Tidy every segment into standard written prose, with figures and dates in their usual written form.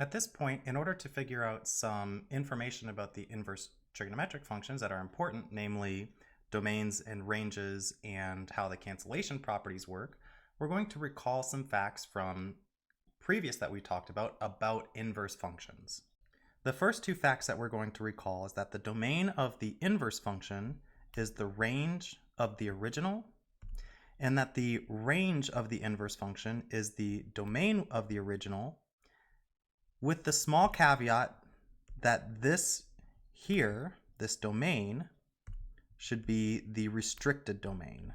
At this point, in order to figure out some information about the inverse trigonometric functions that are important, namely domains and ranges and how the cancellation properties work, we're going to recall some facts from previous that we talked about inverse functions. The first two facts that we're going to recall is that the domain of the inverse function is the range of the original, and that the range of the inverse function is the domain of the original, with the small caveat that this domain, should be the restricted domain.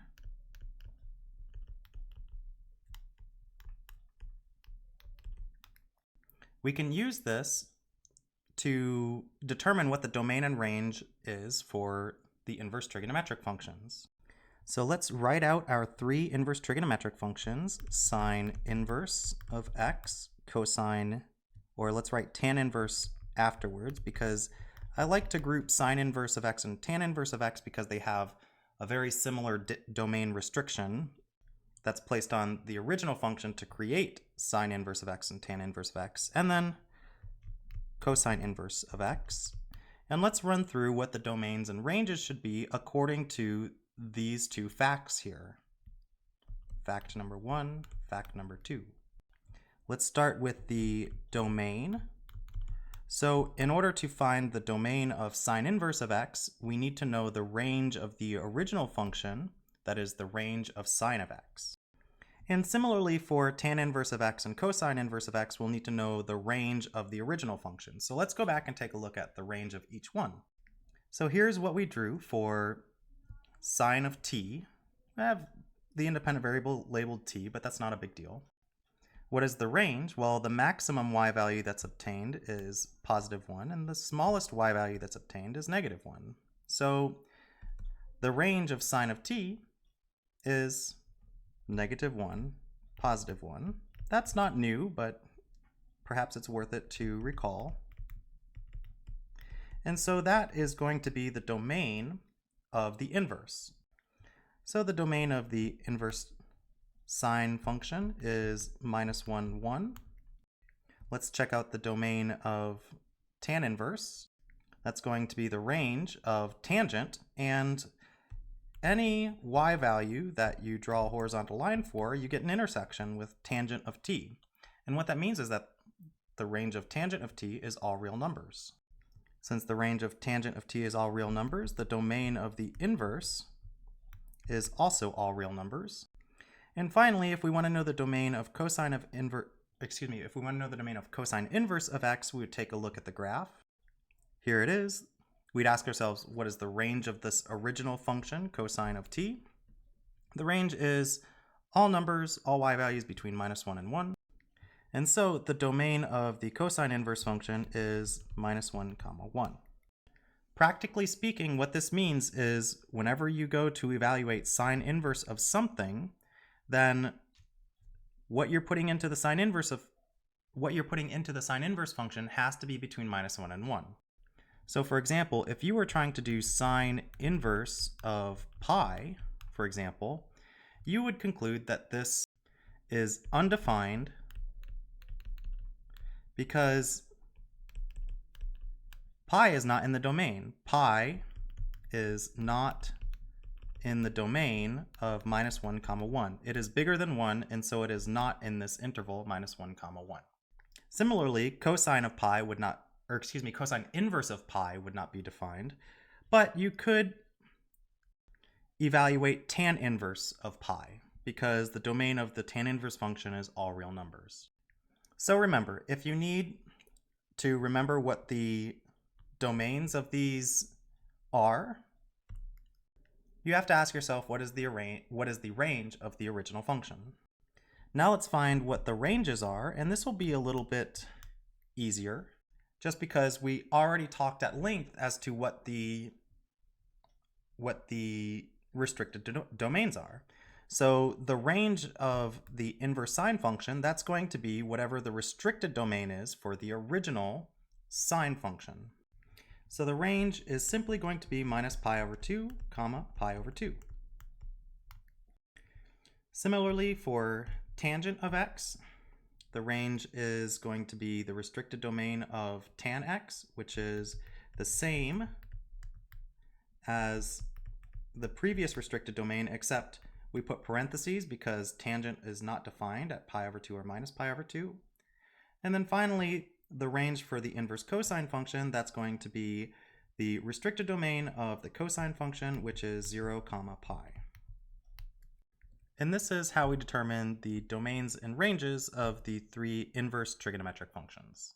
We can use this to determine what the domain and range is for the inverse trigonometric functions. So let's write out our three inverse trigonometric functions: sine inverse of x, cosine, or let's write tan inverse afterwards, because I like to group sine inverse of x and tan inverse of x because they have a very similar domain restriction that's placed on the original function to create sine inverse of x and tan inverse of x, and then cosine inverse of x. And let's run through what the domains and ranges should be according to these two facts here. Fact number one, fact number two. Let's start with the domain. So in order to find the domain of sine inverse of x, we need to know the range of the original function, that is the range of sine of x. And similarly for tan inverse of x and cosine inverse of x, we'll need to know the range of the original function. So let's go back and take a look at the range of each one. So here's what we drew for sine of t. I have the independent variable labeled t, but that's not a big deal. What is the range? Well, the maximum y value that's obtained is +1, and the smallest y value that's obtained is -1. So the range of sine of t is -1, +1. That's not new, but perhaps it's worth it to recall. And so that is going to be the domain of the inverse. So the domain of the inverse sine function is -1, 1. Let's check out the domain of tan inverse. That's going to be the range of tangent, and any y value that you draw a horizontal line for, you get an intersection with tangent of t. And what that means is that the range of tangent of t is all real numbers. Since the range of tangent of t is all real numbers, the domain of the inverse is also all real numbers. And finally, if we want to know the domain of cosine inverse of x, we would take a look at the graph. Here it is. We'd ask ourselves, what is the range of this original function, cosine of t? The range is all numbers, all y values between -1 and 1. And so the domain of the cosine inverse function is -1, 1. Practically speaking, what this means is whenever you go to evaluate sine inverse of something, then what you're putting into the sine inverse function has to be between -1 and 1. So for example, if you were trying to do sine inverse of pi, for example, you would conclude that this is undefined because pi is not in the domain. Pi is not in the domain of -1, 1. It is bigger than 1, and so it is not in this interval -1, 1. Similarly, cosine inverse of pi would not be defined, but you could evaluate tan inverse of pi because the domain of the tan inverse function is all real numbers. So remember, if you need to remember what the domains of these are, you have to ask yourself, what is the range of the original function? Now let's find what the ranges are, and this will be a little bit easier just because we already talked at length as to what the restricted domains are. So the range of the inverse sine function, that's going to be whatever the restricted domain is for the original sine function. So the range is simply going to be -π/2, π/2. Similarly for tangent of x, the range is going to be the restricted domain of tan x, which is the same as the previous restricted domain, except we put parentheses because tangent is not defined at pi over 2 or minus pi over 2. And then finally, the range for the inverse cosine function, that's going to be the restricted domain of the cosine function, which is 0, pi. And this is how we determine the domains and ranges of the three inverse trigonometric functions.